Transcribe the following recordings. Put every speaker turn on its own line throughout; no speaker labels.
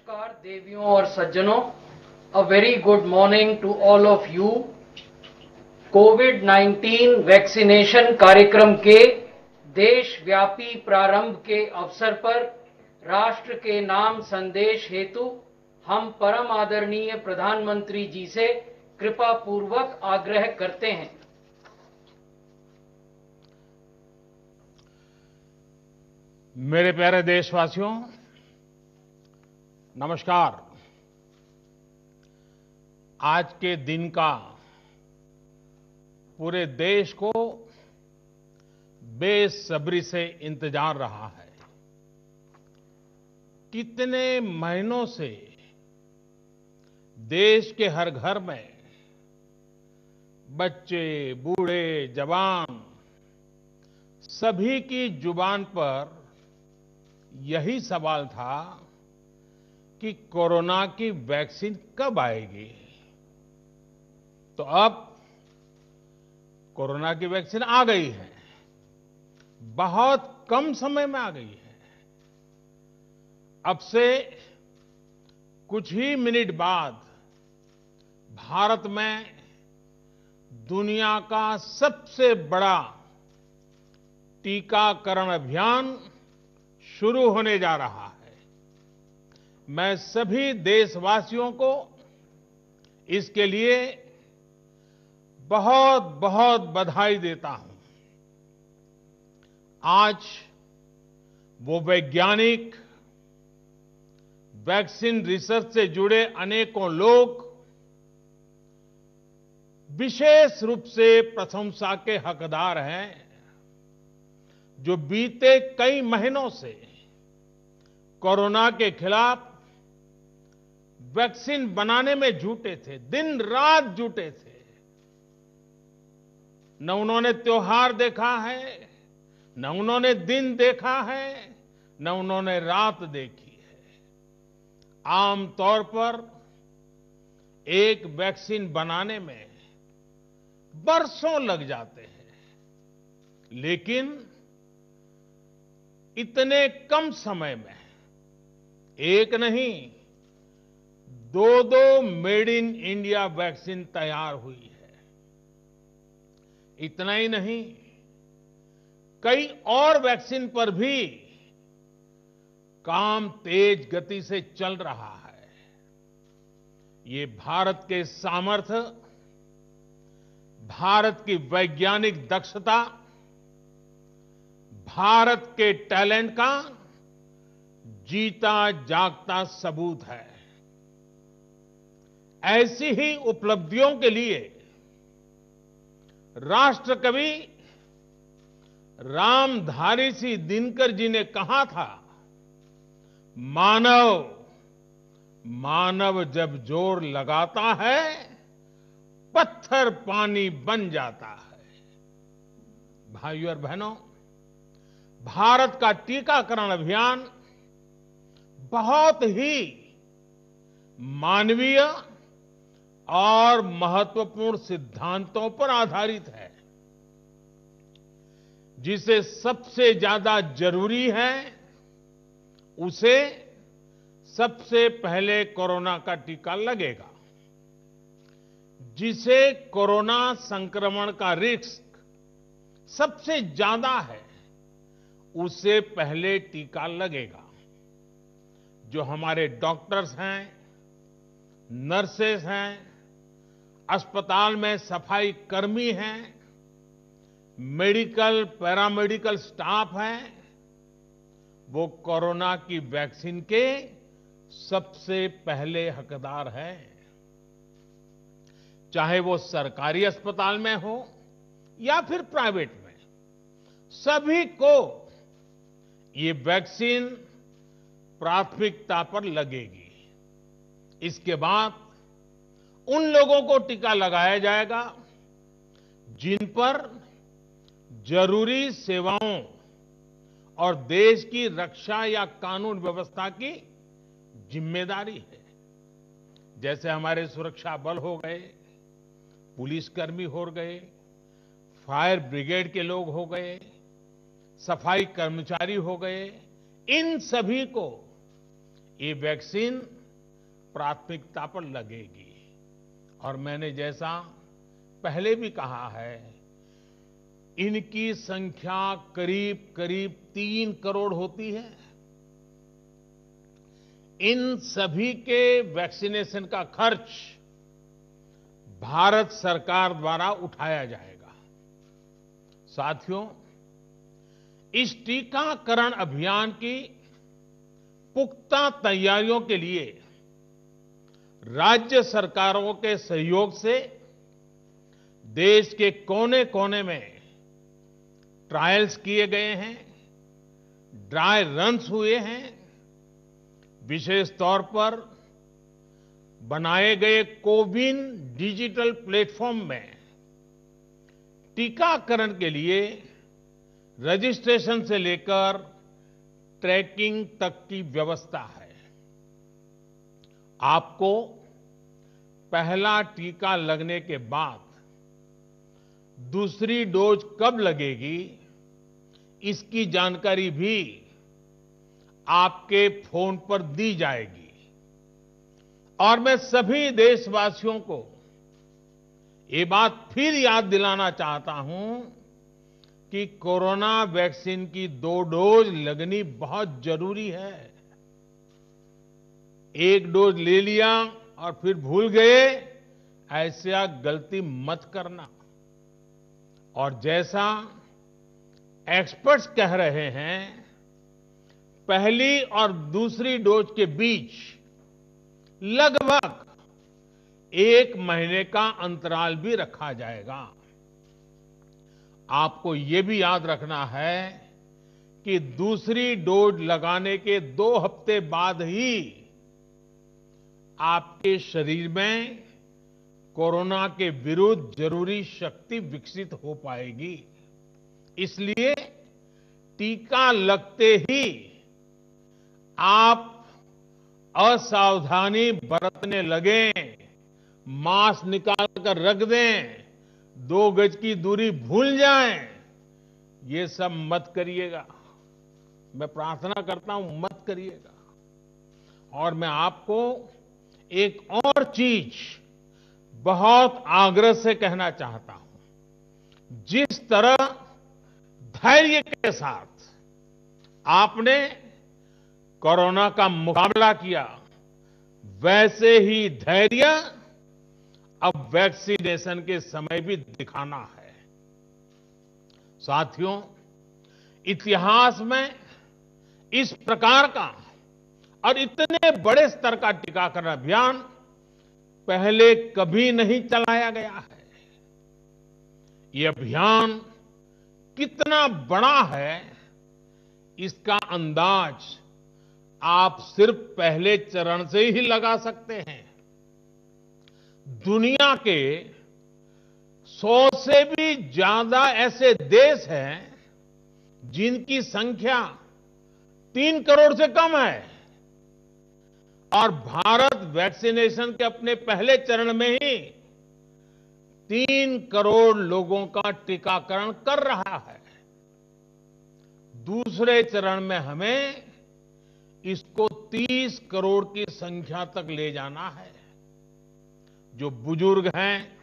नमस्कार देवियों और सज्जनों, a very good morning to all of you. कोविड-19 वैक्सीनेशन कार्यक्रम के देशव्यापी प्रारंभ के अवसर पर राष्ट्र के नाम संदेश हेतु हम परम आदरणीय प्रधानमंत्री जी से कृपा पूर्वक आग्रह करते हैं।
मेरे प्यारे देशवासियों, नमस्कार। आज के दिन का पूरे देश को बेसब्री से इंतजार रहा है। कितने महीनों से देश के हर घर में बच्चे, बूढ़े, जवान सभी की जुबान पर यही सवाल था कि कोरोना की वैक्सीन कब आएगी। तो अब कोरोना की वैक्सीन आ गई है, बहुत कम समय में आ गई है। अब से कुछ ही मिनट बाद भारत में दुनिया का सबसे बड़ा टीकाकरण अभियान शुरू होने जा रहा है। मैं सभी देशवासियों को इसके लिए बहुत बहुत बधाई देता हूं। आज वो वैज्ञानिक, वैक्सीन रिसर्च से जुड़े अनेकों लोग विशेष रूप से प्रशंसा के हकदार हैं, जो बीते कई महीनों से कोरोना के खिलाफ वैक्सीन बनाने में जुटे थे, दिन रात जुटे थे। न उन्होंने त्योहार देखा है, न उन्होंने दिन देखा है, न उन्होंने रात देखी है। आमतौर पर एक वैक्सीन बनाने में बरसों लग जाते हैं, लेकिन इतने कम समय में एक नहीं, दो मेड इन इंडिया वैक्सीन तैयार हुई है। इतना ही नहीं, कई और वैक्सीन पर भी काम तेज गति से चल रहा है। ये भारत के सामर्थ्य, भारत की वैज्ञानिक दक्षता, भारत के टैलेंट का जीता जागता सबूत है। ऐसी ही उपलब्धियों के लिए राष्ट्रकवि रामधारी सिंह दिनकर जी ने कहा था, मानव जब जोर लगाता है, पत्थर पानी बन जाता है। भाइयों और बहनों, भारत का टीकाकरण अभियान बहुत ही मानवीय और महत्वपूर्ण सिद्धांतों पर आधारित है। जिसे सबसे ज्यादा जरूरी है, उसे सबसे पहले कोरोना का टीका लगेगा। जिसे कोरोना संक्रमण का रिस्क सबसे ज्यादा है, उसे पहले टीका लगेगा। जो हमारे डॉक्टर्स हैं, नर्सेस हैं, अस्पताल में सफाई कर्मी हैं, मेडिकल, पैरामेडिकल स्टाफ हैं, वो कोरोना की वैक्सीन के सबसे पहले हकदार हैं। चाहे वो सरकारी अस्पताल में हो या फिर प्राइवेट में, सभी को ये वैक्सीन प्राथमिकता पर लगेगी। इसके बाद उन लोगों को टीका लगाया जाएगा जिन पर जरूरी सेवाओं और देश की रक्षा या कानून व्यवस्था की जिम्मेदारी है। जैसे हमारे सुरक्षा बल हो गए, पुलिसकर्मी हो गए, फायर ब्रिगेड के लोग हो गए, सफाई कर्मचारी हो गए, इन सभी को ये वैक्सीन प्राथमिकता पर लगेगी। और मैंने जैसा पहले भी कहा है, इनकी संख्या करीब करीब 3 करोड़ होती है। इन सभी के वैक्सीनेशन का खर्च भारत सरकार द्वारा उठाया जाएगा। साथियों, इस टीकाकरण अभियान की पुख्ता तैयारियों के लिए राज्य सरकारों के सहयोग से देश के कोने कोने में ट्रायल्स किए गए हैं, ड्राई रन्स हुए हैं। विशेष तौर पर बनाए गए कोविन डिजिटल प्लेटफॉर्म में टीकाकरण के लिए रजिस्ट्रेशन से लेकर ट्रैकिंग तक की व्यवस्था है। आपको पहला टीका लगने के बाद दूसरी डोज कब लगेगी, इसकी जानकारी भी आपके फोन पर दी जाएगी। और मैं सभी देशवासियों को ये बात फिर याद दिलाना चाहता हूं कि कोरोना वैक्सीन की 2 डोज लगनी बहुत जरूरी है। एक डोज ले लिया और फिर भूल गए, ऐसा गलती मत करना। और जैसा एक्सपर्ट्स कह रहे हैं, पहली और दूसरी डोज के बीच लगभग 1 महीने का अंतराल भी रखा जाएगा। आपको ये भी याद रखना है कि दूसरी डोज लगाने के 2 हफ्ते बाद ही आपके शरीर में कोरोना के विरुद्ध जरूरी शक्ति विकसित हो पाएगी। इसलिए टीका लगते ही आप असावधानी बरतने लगें, मास्क निकाल कर रख दें, 2 गज की दूरी भूल जाएं, ये सब मत करिएगा। मैं प्रार्थना करता हूं, मत करिएगा। और मैं आपको एक और चीज बहुत आग्रह से कहना चाहता हूं। जिस तरह धैर्य के साथ आपने कोरोना का मुकाबला किया, वैसे ही धैर्य अब वैक्सीनेशन के समय भी दिखाना है। साथियों, इतिहास में इस प्रकार का और इतने बड़े स्तर का टीकाकरण अभियान पहले कभी नहीं चलाया गया है। ये अभियान कितना बड़ा है, इसका अंदाज आप सिर्फ पहले चरण से ही लगा सकते हैं। दुनिया के 100 से भी ज्यादा ऐसे देश हैं जिनकी संख्या 3 करोड़ से कम है, और भारत वैक्सीनेशन के अपने पहले चरण में ही 3 करोड़ लोगों का टीकाकरण कर रहा है। दूसरे चरण में हमें इसको 30 करोड़ की संख्या तक ले जाना है। जो बुजुर्ग हैं,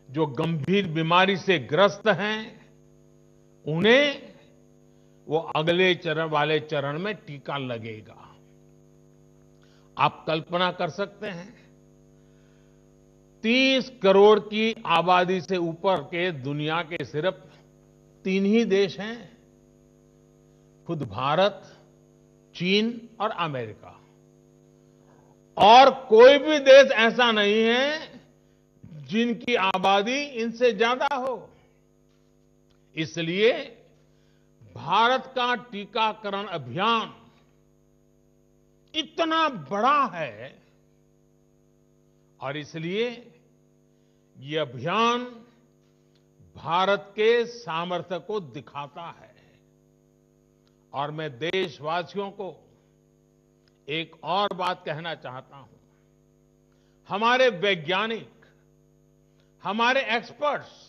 जो गंभीर बीमारी से ग्रस्त हैं, उन्हें वो अगले चरण वाले चरण में टीका लगेगा। आप कल्पना कर सकते हैं, 30 करोड़ की आबादी से ऊपर के दुनिया के सिर्फ 3 ही देश हैं, खुद भारत, चीन और अमेरिका। और कोई भी देश ऐसा नहीं है जिनकी आबादी इनसे ज्यादा हो। इसलिए भारत का टीकाकरण अभियान इतना बड़ा है, और इसलिए ये अभियान भारत के सामर्थ्य को दिखाता है। और मैं देशवासियों को एक और बात कहना चाहता हूं। हमारे वैज्ञानिक, हमारे एक्सपर्ट्स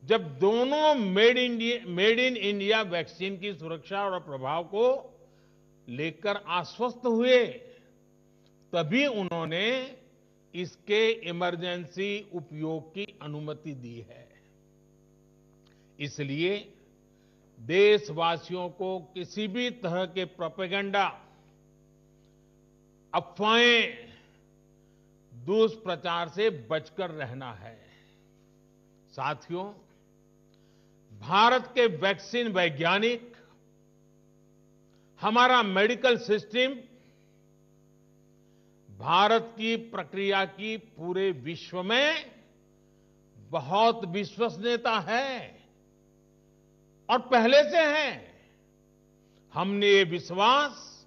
जब दोनों मेड इन इंडिया वैक्सीन की सुरक्षा और प्रभाव को लेकर आश्वस्त हुए, तभी उन्होंने इसके इमरजेंसी उपयोग की अनुमति दी है। इसलिए देशवासियों को किसी भी तरह के प्रोपेगेंडा, अफवाहें, दुष्प्रचार से बचकर रहना है। साथियों, भारत के वैक्सीन वैज्ञानिक, हमारा मेडिकल सिस्टम भारत की प्रक्रिया की पूरे विश्व में बहुत विश्वसनीयता है और पहले से है। हमने ये विश्वास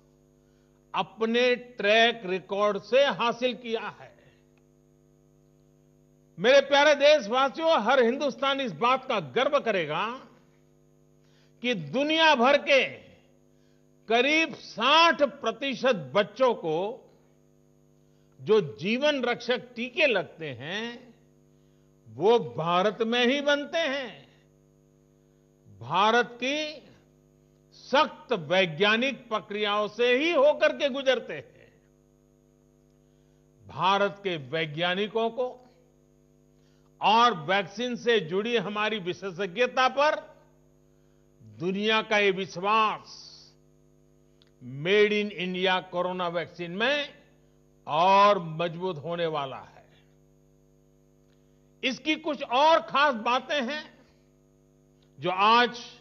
अपने ट्रैक रिकॉर्ड से हासिल किया है। मेरे प्यारे देशवासियों, हर हिंदुस्तानी इस बात का गर्व करेगा कि दुनिया भर के करीब 60% बच्चों को जो जीवन रक्षक टीके लगते हैं, वो भारत में ही बनते हैं। भारत की सख्त वैज्ञानिक प्रक्रियाओं से ही होकर के गुजरते हैं। भारत के वैज्ञानिकों को और वैक्सीन से जुड़ी हमारी विशेषज्ञता पर दुनिया का ये विश्वास made in India corona vaccine में और मजबूत होने वाला है। इसकी कुछ और खास बातें हैं जो आज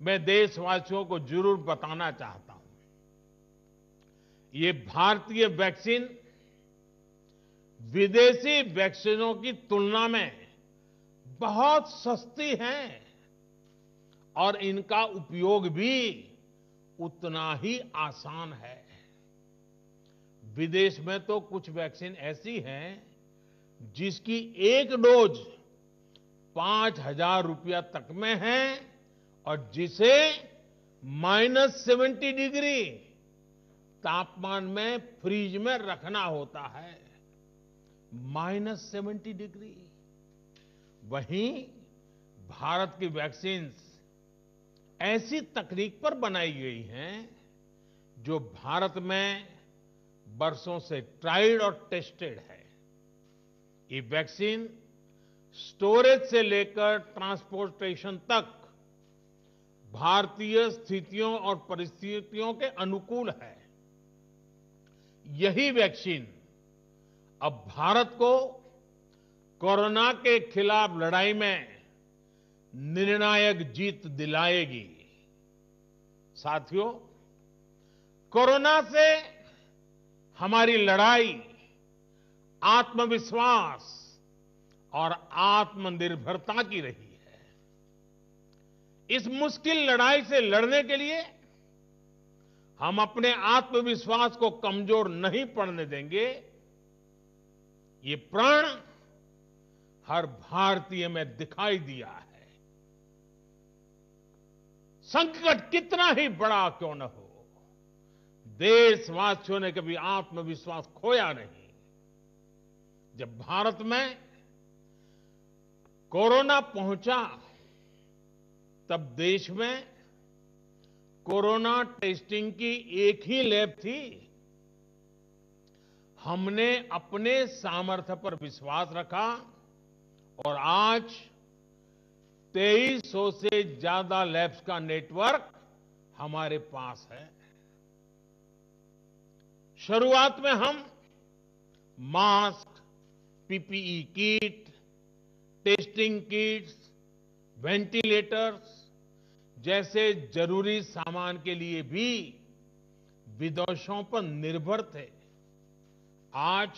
मैं देशवासियों को जरूर बताना चाहता हूं। ये भारतीय वैक्सीन विदेशी वैक्सीनों की तुलना में बहुत सस्ती हैं और इनका उपयोग भी उतना ही आसान है। विदेश में तो कुछ वैक्सीन ऐसी हैं जिसकी एक डोज 5,000 रुपया तक में है और जिसे -70 डिग्री तापमान में फ्रीज में रखना होता है। -70 डिग्री। वहीं भारत की वैक्सीन्स ऐसी तकनीक पर बनाई गई हैं जो भारत में बरसों से ट्राइड और टेस्टेड है। ये वैक्सीन स्टोरेज से लेकर ट्रांसपोर्टेशन तक भारतीय स्थितियों और परिस्थितियों के अनुकूल है। यही वैक्सीन अब भारत को कोरोना के खिलाफ लड़ाई में निर्णायक जीत दिलाएगी। साथियों, कोरोना से हमारी लड़ाई आत्मविश्वास और आत्मनिर्भरता की रही है। इस मुश्किल लड़ाई से लड़ने के लिए हम अपने आत्मविश्वास को कमजोर नहीं पड़ने देंगे। ये प्रण हर भारतीय में दिखाई दिया है। संकट कितना ही बड़ा क्यों न हो, देशवासियों ने कभी आत्मविश्वास खोया नहीं। जब भारत में कोरोना पहुंचा, तब देश में कोरोना टेस्टिंग की एक ही लैब थी। हमने अपने सामर्थ्य पर विश्वास रखा और आज 2300 से ज्यादा लैब्स का नेटवर्क हमारे पास है। शुरुआत में हम mask, PPE kit, testing kits, ventilators जैसे जरूरी सामान के लिए भी विदेशों पर निर्भर थे। आज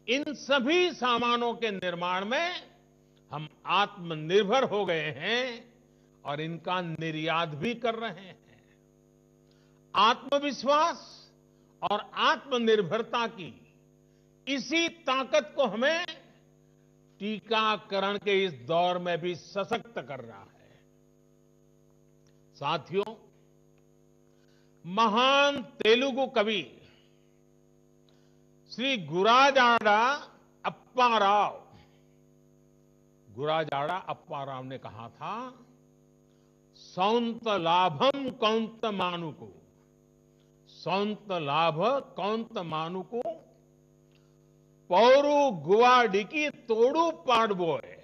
इन सभी सामानों के निर्माण में हम आत्मनिर्भर हो गए हैं और इनका निर्यात भी कर रहे हैं। आत्मविश्वास और आत्मनिर्भरता की इसी ताकत को हमें टीकाकरण के इस दौर में भी सशक्त कर रहा है। साथियों, महान तेलुगु कवि श्री गुराजाड़ा अप्पा राव ने कहा था, सौंत लाभम कौंत मानुको सौंत लाभ कौंत मानुकु पौरु गुवाडिकी तोड़ू पाडबोए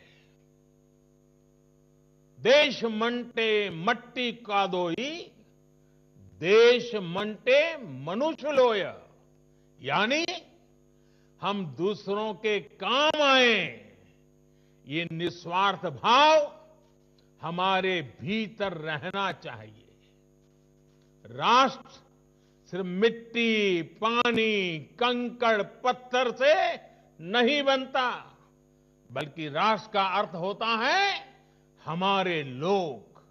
देश मंटे मट्टी कादोई देश मंटे मनुष्य लोय यानी हम दूसरों के काम आए ये निस्वार्थ भाव हमारे भीतर रहना चाहिए। राष्ट्र सिर्फ मिट्टी, पानी, कंकड़, पत्थर से नहीं बनता, बल्कि राष्ट्र का अर्थ होता है हमारे लोग।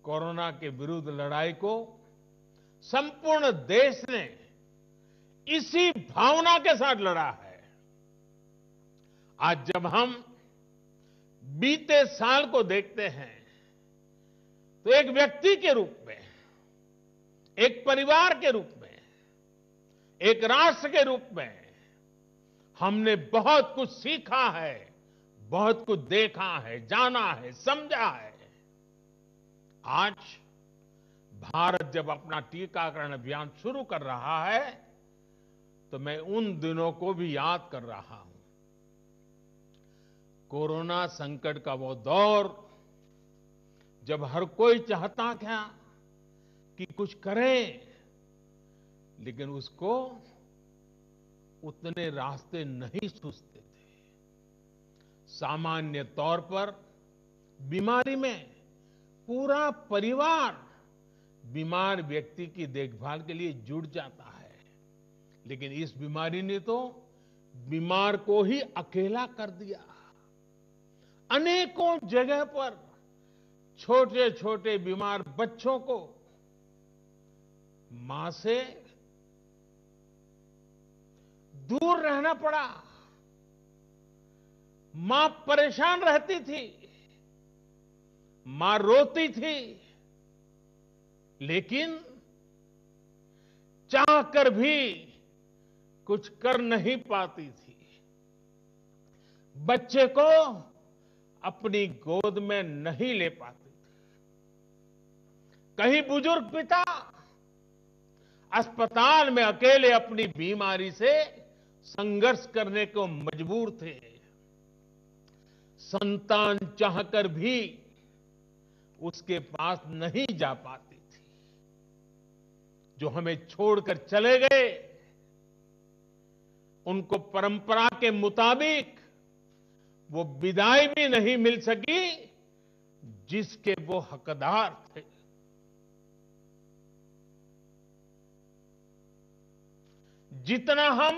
कोरोना के विरुद्ध लड़ाई को संपूर्ण देश ने इसी भावना के साथ लड़ा है। आज जब हम बीते साल को देखते हैं तो एक व्यक्ति के रूप में, एक परिवार के रूप में, एक राष्ट्र के रूप में हमने बहुत कुछ सीखा है, बहुत कुछ देखा है, जाना है, समझा है। आज भारत जब अपना टीकाकरण अभियान शुरू कर रहा है तो मैं उन दिनों को भी याद कर रहा हूं। कोरोना संकट का वो दौर जब हर कोई चाहता था कि कुछ करें, लेकिन उसको उतने रास्ते नहीं सूझते थे। सामान्य तौर पर बीमारी में पूरा परिवार बीमार व्यक्ति की देखभाल के लिए जुट जाता है, लेकिन इस बीमारी ने तो बीमार को ही अकेला कर दिया। अनेकों जगह पर छोटे छोटे बीमार बच्चों को मां से दूर रहना पड़ा। मां परेशान रहती थी, मां रोती थी, लेकिन चाहकर भी कुछ कर नहीं पाती थी। बच्चे को अपनी गोद में नहीं ले पाती थी। कहीं बुजुर्ग पिता अस्पताल में अकेले अपनी बीमारी से संघर्ष करने को मजबूर थे। संतान चाहकर भी उसके पास नहीं जा पाती थी। जो हमें छोड़कर चले गए, उनको परंपरा के मुताबिक वो विदाई भी नहीं मिल सकी जिसके वो हकदार थे। जितना हम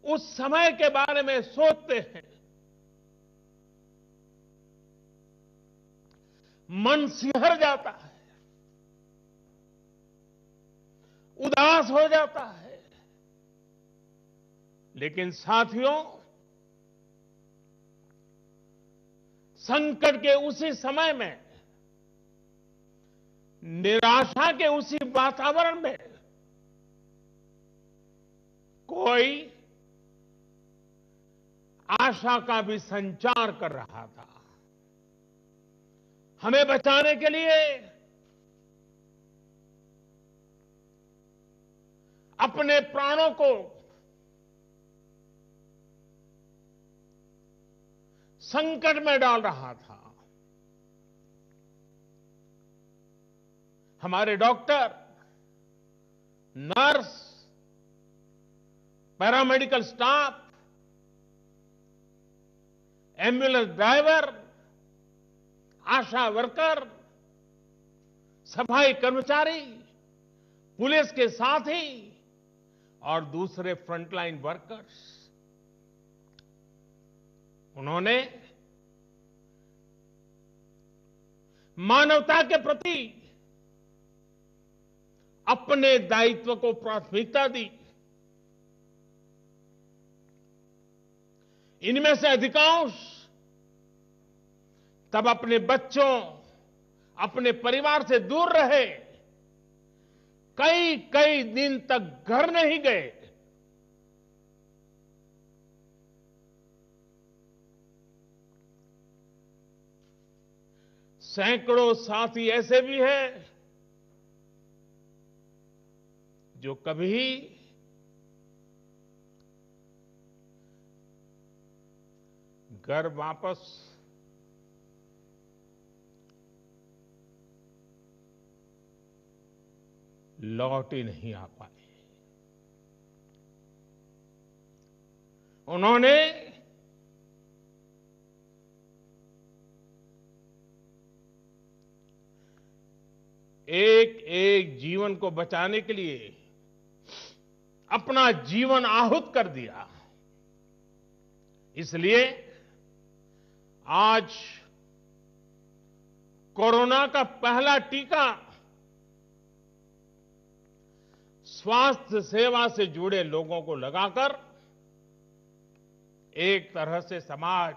उस समय के बारे में सोचते हैं, मन सिहर जाता है, उदास हो जाता है। लेकिन साथियों, संकट के उसी समय में, निराशा के उसी वातावरण में कोई आशा का भी संचार कर रहा था। हमें बचाने के लिए अपने प्राणों को संकट में डाल रहा था। हमारे doctor, nurse, paramedical staff, ambulance driver, ASHA worker, सफाई कर्मचारी, पुलिस के साथी और दूसरे फ्रंटलाइन वर्कर्स, उन्होंने मानवता के प्रति अपने दायित्व को प्राथमिकता दी। इनमें से अधिकांश तब अपने बच्चों, अपने परिवार से दूर रहे, कई कई दिन तक घर नहीं गए। सैकड़ों साथी ऐसे भी हैं जो कभी घर वापस लौट ही नहीं आ पाए। उन्होंने एक एक जीवन को बचाने के लिए अपना जीवन आहूत कर दिया। इसलिए आज कोरोना का पहला टीका स्वास्थ्य सेवा से जुड़े लोगों को लगाकर एक तरह से समाज